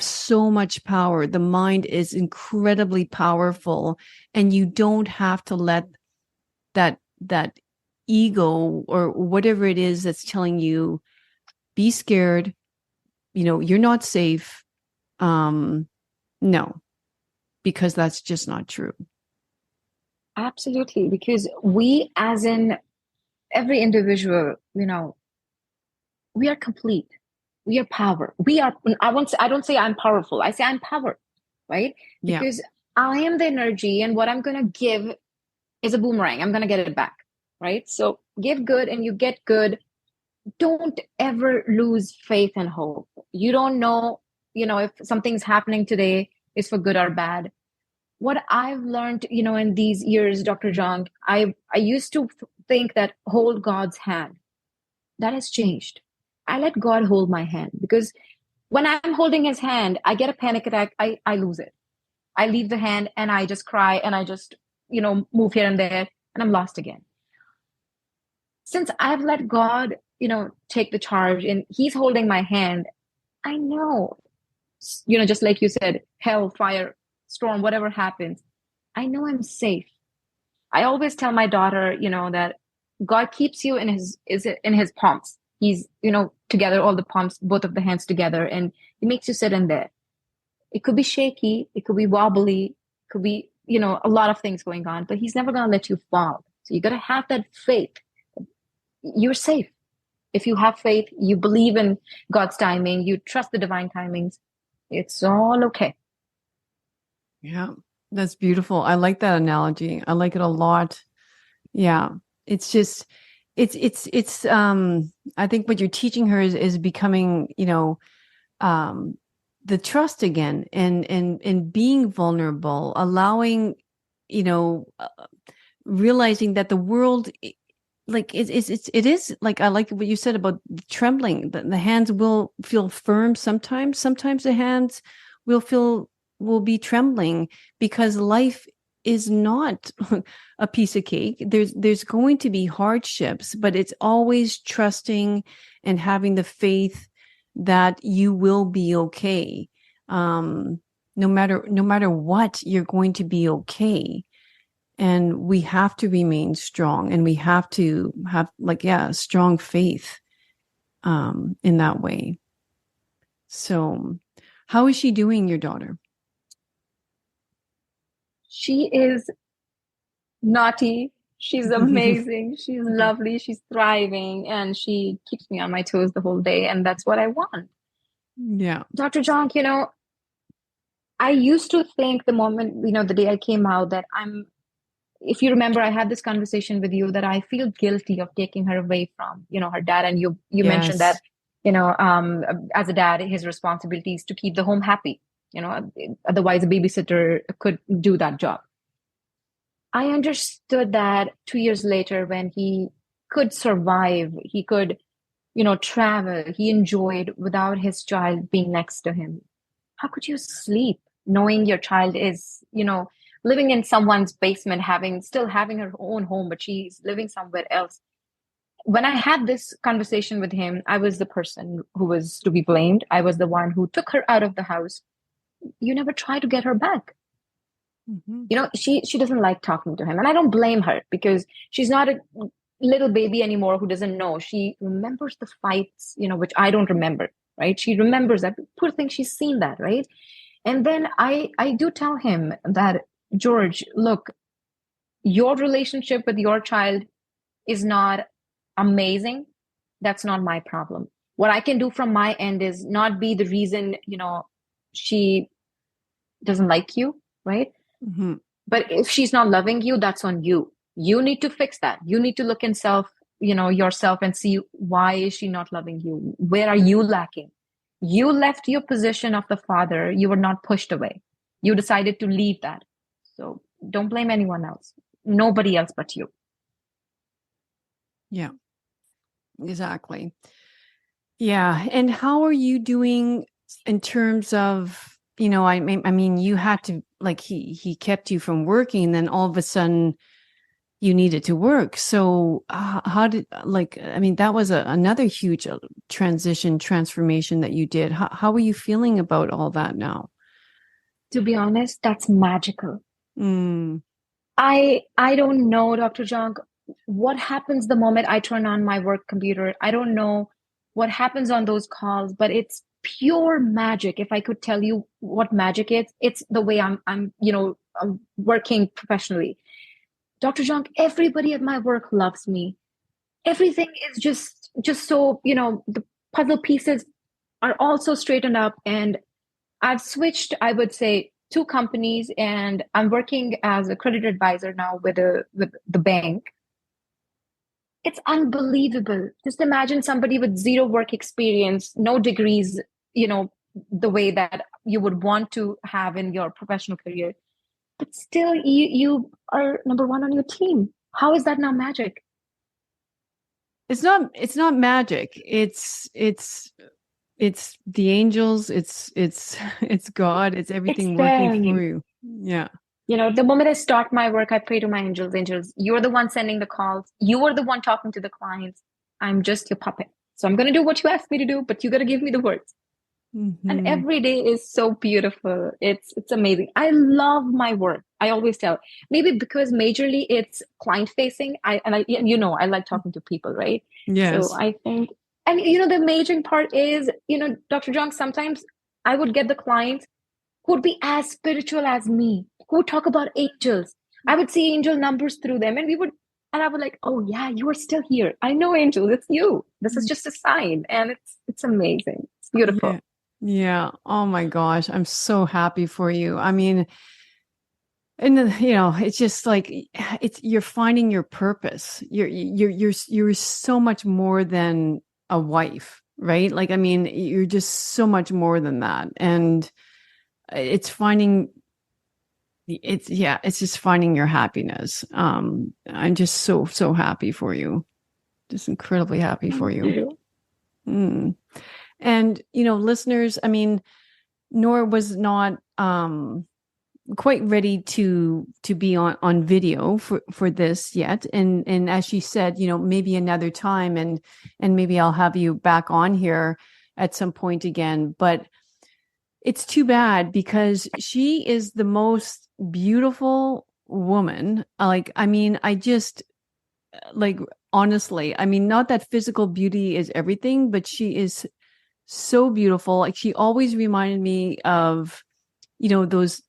so much power. The mind is incredibly powerful, and you don't have to let that ego or whatever it is that's telling you, be scared, you're not safe. No, because that's just not true. Absolutely, because we, as in every individual, we are complete. We are power. We are, I don't say I'm powerful. I say I'm power, right? Yeah. Because I am the energy, and what I'm going to give is a boomerang. I'm going to get it back, right? So give good and you get good. Don't ever lose faith and hope. You don't know, if something's happening today is for good or bad. What I've learned, in these years, Dr. Zhang, I used to think that hold God's hand. That has changed. I let God hold my hand, because when I'm holding his hand, I get a panic attack. I lose it. I leave the hand and I just cry and I just, move here and there and I'm lost again. Since I've let God, take the charge and he's holding my hand, I know, just like you said, hell, fire, storm, whatever happens, I know I'm safe. I always tell my daughter, that God keeps you in his palms. He's, together, all the palms, both of the hands together, and he makes you sit in there. It could be shaky, it could be wobbly, it could be, a lot of things going on, but he's never going to let you fall. So you got to have that faith. You're safe. If you have faith, you believe in God's timing, you trust the divine timings, it's all okay. Yeah, that's beautiful. I like that analogy. I like it a lot. Yeah. It's just, I think what you're teaching her is becoming, the trust again, and being vulnerable, allowing, realizing that the world, like it is like, I like what you said about trembling. The hands will feel firm sometimes. Sometimes the hands will be trembling, because life is not a piece of cake. There's going to be hardships, but it's always trusting and having the faith that you will be okay. No matter what, you're going to be okay. And we have to remain strong, and we have to have strong faith in that way. So how is she doing, your daughter? She is naughty. She's amazing. She's lovely. She's thriving, and she keeps me on my toes the whole day. And that's what I want. Yeah. Dr. John, I used to think the moment, the day I came out, that if you remember, I had this conversation with you that I feel guilty of taking her away from, her dad. And you mentioned that, as a dad, his responsibility is to keep the home happy. Otherwise a babysitter could do that job. I understood that 2 years later, when he could survive, he could, travel, he enjoyed without his child being next to him. How could you sleep knowing your child is, living in someone's basement, still having her own home, but she's living somewhere else? When I had this conversation with him, I was the person who was to be blamed. I was the one who took her out of the house. You never try to get her back. Mm-hmm. She doesn't like talking to him, and I don't blame her, because she's not a little baby anymore who doesn't know. She remembers the fights, which I don't remember, right? She remembers that. Poor thing, she's seen that, right? And then I do tell him that, George, look, your relationship with your child is not amazing. That's not my problem. What I can do from my end is not be the reason, she doesn't like you, right? Mm-hmm. But if she's not loving you, that's on you. You need to fix that. You need to look in yourself, and see, why is she not loving you? Where are you lacking? You left your position of the father. You were not pushed away. You decided to leave that. So don't blame anyone else. Nobody else but you. Yeah, exactly. Yeah. And how are you doing in terms of, I mean, you had to, like, he kept you from working, and then all of a sudden you needed to work. So how did, that was another huge transformation that you did. How are you feeling about all that now? To be honest, that's magical. Mm. I don't know, Dr. Jung, what happens the moment I turn on my work computer. I don't know what happens on those calls, but it's pure magic. If I could tell you what magic is, it's the way I'm working professionally. Dr. Junk, everybody at my work loves me. Everything is just so, the puzzle pieces are also straightened up. And I've switched, I would say, two companies, and I'm working as a credit advisor now with the bank. It's unbelievable. Just imagine somebody with zero work experience, no degrees, the way that you would want to have in your professional career. But still, you are number one on your team. How is that now magic? It's not magic. It's the angels. It's God. It's everything It's working there. for you. Yeah. The moment I start my work, I pray to my angels. Angels, you're the one sending the calls. You are the one talking to the clients. I'm just your puppet. So I'm going to do what you asked me to do, but you got to give me the words. And every day is so beautiful. It's amazing. I love my work. I always tell, maybe because majorly it's client facing. I like talking to people, right? Yes. So I think, and the amazing part is, Dr. Jung, sometimes I would get the clients who would be as spiritual as me, who would talk about angels. I would see angel numbers through them, and I would like, oh yeah, you are still here. I know angels. It's you. This is just a sign, and it's amazing. It's beautiful. Yeah. Yeah. Oh my gosh. I'm so happy for you. I mean, and it's just like you're finding your purpose. You're so much more than a wife, right? Like, I mean, you're just so much more than that. And it's just finding your happiness. I'm just so happy for you. Just incredibly happy for you. Mm. And, listeners, I mean, Noor was not quite ready to be on video for this yet. And as she said, maybe another time, and maybe I'll have you back on here at some point again. But it's too bad, because she is the most beautiful woman. Like, I mean, honestly, I mean, not that physical beauty is everything, but she is so beautiful. Like, she always reminded me of, those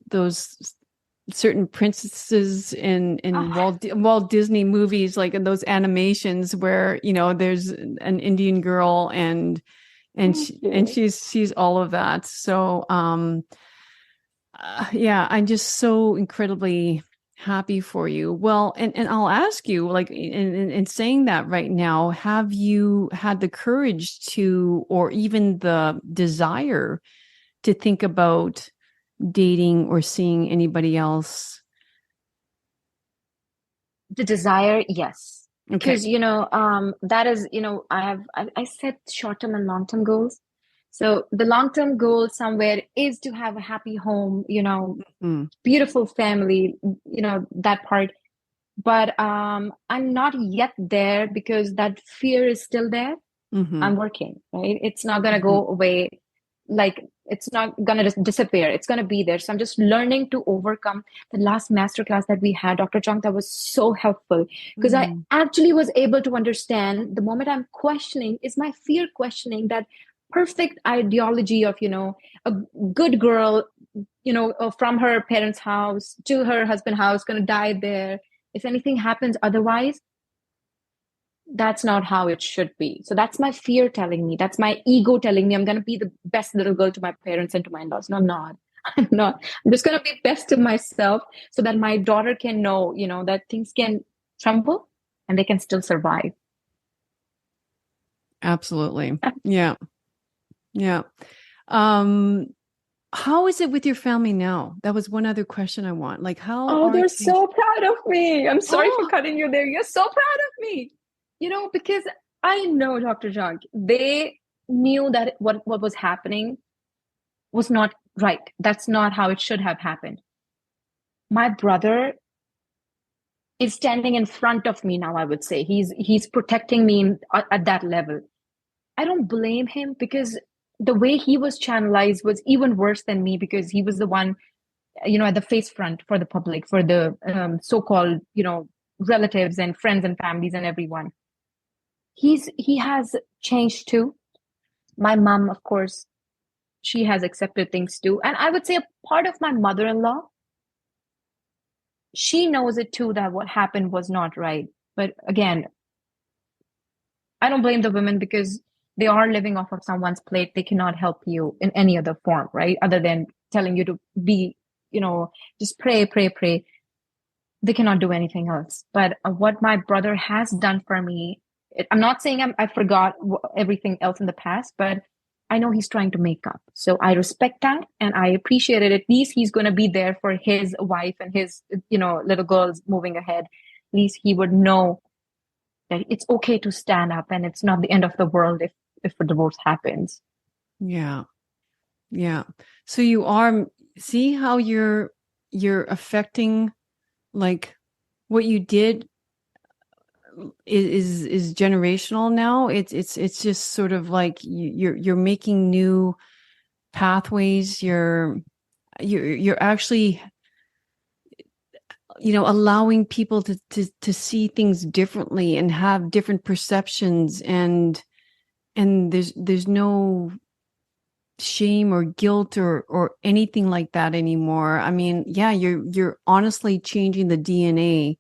certain princesses in Walt Disney movies, like in those animations where, there's an Indian girl and she's all of that. So, yeah, I'm just so incredibly happy for you. Well, and I'll ask you, like, in saying that right now, have you had the courage to, or even the desire to think about dating or seeing anybody else? The desire, yes. Okay. Because, that is, I set short-term and long-term goals. So the long-term goal somewhere is to have a happy home, beautiful family, that part. But I'm not yet there because that fear is still there. Mm-hmm. I'm working, right? It's not going to go away. Like, it's not going to just disappear. It's going to be there. So I'm just learning to overcome. The last masterclass that we had, Dr. Chang, that was so helpful, because I actually was able to understand the moment I'm questioning, is my fear questioning that perfect ideology of, a good girl, from her parents' house to her husband's house, going to die there. If anything happens otherwise, that's not how it should be. So that's my fear telling me. That's my ego telling me I'm going to be the best little girl to my parents and to my in-laws. No, I'm not. I'm not. I'm just going to be best to myself so that my daughter can know, that things can tremble and they can still survive. Absolutely. Yeah. Yeah. How is it with your family now? That was one other question I want. Like, how? Oh, they're so proud of me. I'm sorry for cutting you there. You're so proud of me. Because I know, Dr. Jung, they knew that what was happening was not right. That's not how it should have happened. My brother is standing in front of me now, I would say. He's protecting me at that level. I don't blame him, because the way he was channelized was even worse than me, because he was the one, at the face front for the public, for the so-called, relatives and friends and families and everyone. He has changed too. My mom, of course, she has accepted things too. And I would say a part of my mother-in-law, she knows it too, that what happened was not right. But again, I don't blame the women because they are living off of someone's plate. They cannot help you in any other form, right? Other than telling you to be, just pray, pray, pray. They cannot do anything else. But what my brother has done for me, I'm not saying I forgot everything else in the past, but I know he's trying to make up. So I respect that and I appreciate it. At least he's going to be there for his wife and his, little girls moving ahead. At least he would know that it's okay to stand up and it's not the end of the world if a divorce happens. Yeah. Yeah. So you are, see how you're affecting, like, what you did is generational now. It's just sort of like you're making new pathways. You're actually, allowing people to see things differently and have different perceptions, and there's no shame or guilt or anything like that anymore. I mean, yeah, you're honestly changing the DNA,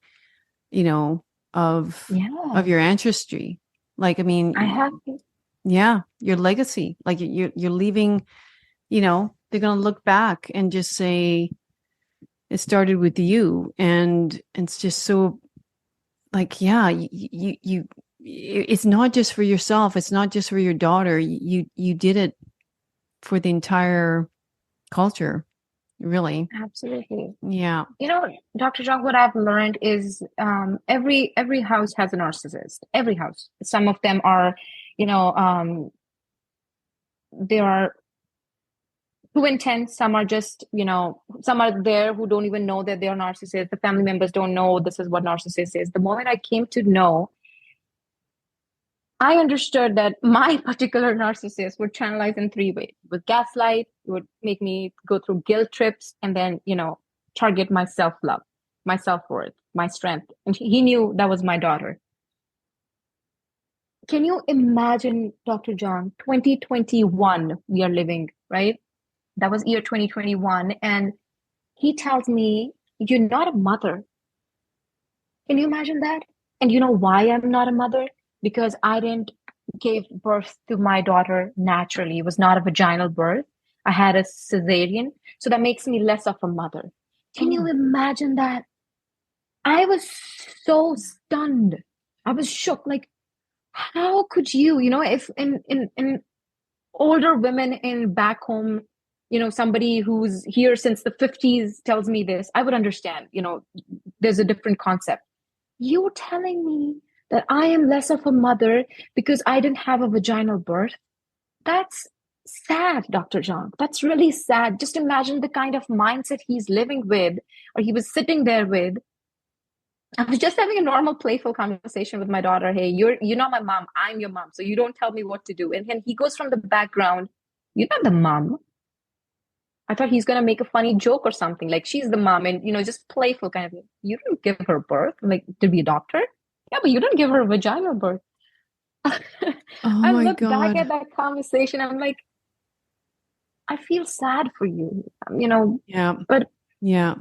of your ancestry. Like, I mean, I have. yeah, your legacy. Like you're leaving, they're gonna look back and just say it started with you, and it's just so, like, yeah, you it's not just for yourself, it's not just for your daughter. You did it for the entire culture, really. Absolutely. Yeah. Dr. Jung, what I've learned is every house has a narcissist. Every house. Some of them are, they are too intense. Some are just, some are there who don't even know that they are narcissists. The family members don't know this is what narcissist is. The moment I came to know, I understood that my particular narcissist would channelize in three ways. With gaslight, it would make me go through guilt trips, and then, target my self-love, my self-worth, my strength. And he knew that was my daughter. Can you imagine, Dr. John, 2021, we are living, right? That was year 2021. And he tells me, you're not a mother. Can you imagine that? And you know why I'm not a mother? Because I didn't give birth to my daughter naturally. It was not a vaginal birth. I had a cesarean. So that makes me less of a mother. Can you imagine that? I was so stunned. I was shook. Like, how could you, if in older women in back home, somebody who's here since the 50s tells me this, I would understand, there's a different concept. You're telling me that I am less of a mother because I didn't have a vaginal birth? That's sad, Dr. John. That's really sad. Just imagine the kind of mindset he's living with, or he was sitting there with. I was just having a normal, playful conversation with my daughter. Hey, you're not my mom. I'm your mom. So you don't tell me what to do. And then he goes from the background, you're not the mom. I thought he's going to make a funny joke or something. Like, she's the mom, and, just playful kind of thing. You didn't give her birth. Like, to be a doctor? Yeah, but you didn't give her a vaginal birth. I my look God. back at that conversation. I'm like, I feel sad for you, Yeah. But yeah.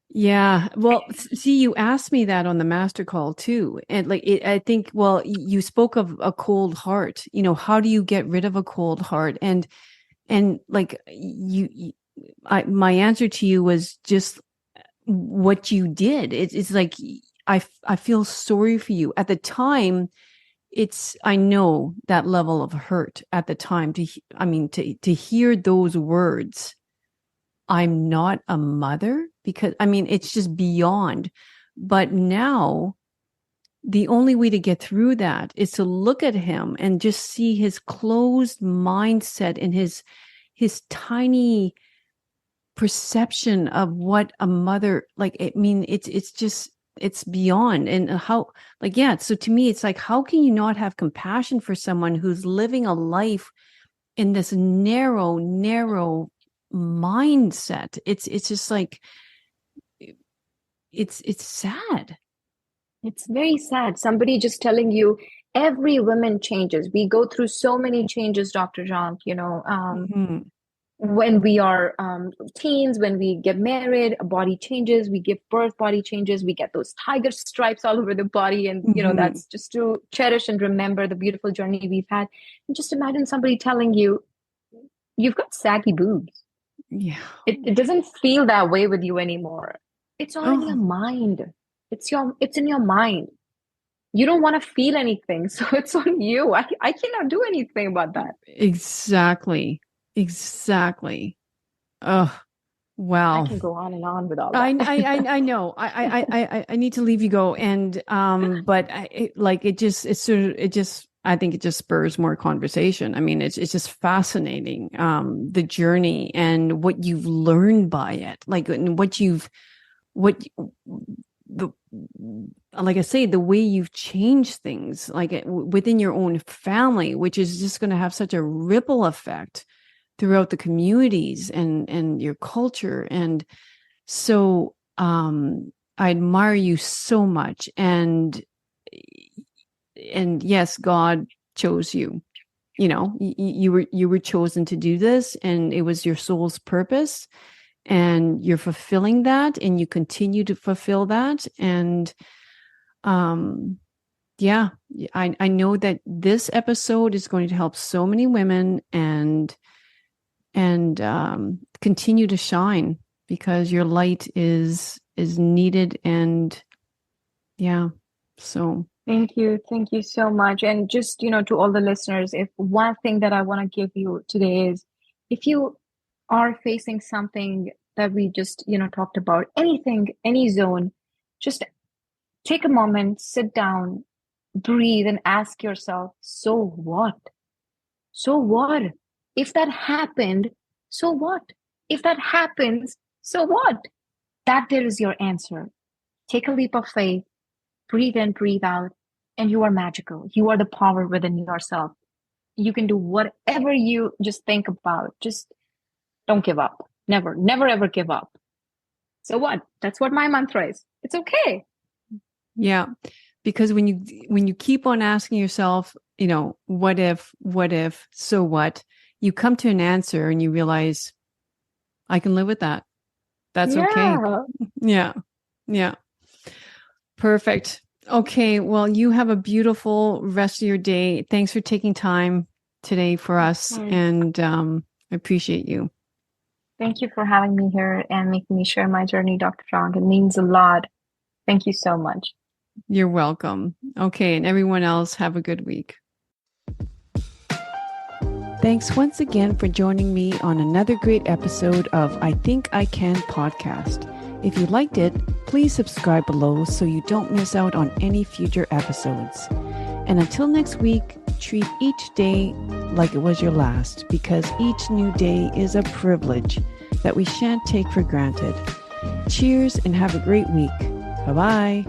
Yeah. Well, see, you asked me that on the master call too. And like, I think, well, you spoke of a cold heart, how do you get rid of a cold heart? And like my answer to you was just what you did. It's like, I feel sorry for you at the time. I know that level of hurt at the time to hear those words, I'm not a mother, because it's just beyond. But now the only way to get through that is to look at him and just see his closed mindset and his tiny perception of what a mother, like, it's beyond. And how, like, yeah. So to me, it's like, how can you not have compassion for someone who's living a life in this narrow mindset? It's just like, it's sad. it's very sad. Somebody just telling you, Every woman changes. We go through so many changes, Dr. John, Mhm. when we are teens, when we get married, a body changes, we give birth, body changes, we get those tiger stripes all over the body. And, Mhm. that's just to cherish and remember the beautiful journey we've had. And just imagine somebody telling you, you've got saggy boobs. Yeah. It doesn't feel that way with you anymore. It's all in your Oh, mind. It's in your mind. You don't want to feel anything, so it's on you. I cannot do anything about that. exactly. Exactly. Oh, I wow. can go on and on with all I that. I I know. I need to leave you go, and but it's sort of it just I think it just spurs more conversation. I mean, it's just fascinating, the journey and what you've learned by it, like and what the like I say, the way you've changed things, like within your own family, which is just going to have such a ripple effect throughout the communities and your culture. And so I admire you so much. And yes, God chose you. You were chosen to do this, and it was your soul's purpose, and you're fulfilling that, and you continue to fulfill that. And um yeah, I know that this episode is going to help so many women, and continue to shine, because your light is needed. And yeah, so Thank you. Thank you so much. And just, to all the listeners, if one thing that I want to give you today is, if you are facing something that we just, talked about, anything, any zone, just take a moment, sit down, breathe, and ask yourself, so what? So what? If that happened, so what? If that happens, so what? That there is your answer. Take a leap of faith, breathe in, breathe out, and you are magical. You are the power within yourself. You can do whatever you just think about. Just don't give up. Never, never ever give up. So what? That's what my mantra is. It's okay. yeah, because when you keep on asking yourself, what if, so what, you come to an answer and you realize, I can live with that. That's okay. Yeah. Yeah. Yeah. Perfect. Okay. Well, you have a beautiful rest of your day. Thanks for taking time today for us. Mm. And I appreciate you. Thank you for having me here and making me share my journey, Dr. Strong. It means a lot. Thank you so much. You're welcome. Okay. And everyone else, have a good week. Thanks once again for joining me on another great episode of I Think I Can podcast. If you liked it, please subscribe below so you don't miss out on any future episodes. And until next week, treat each day like it was your last, because each new day is a privilege that we shan't take for granted. Cheers and have a great week. Bye-bye.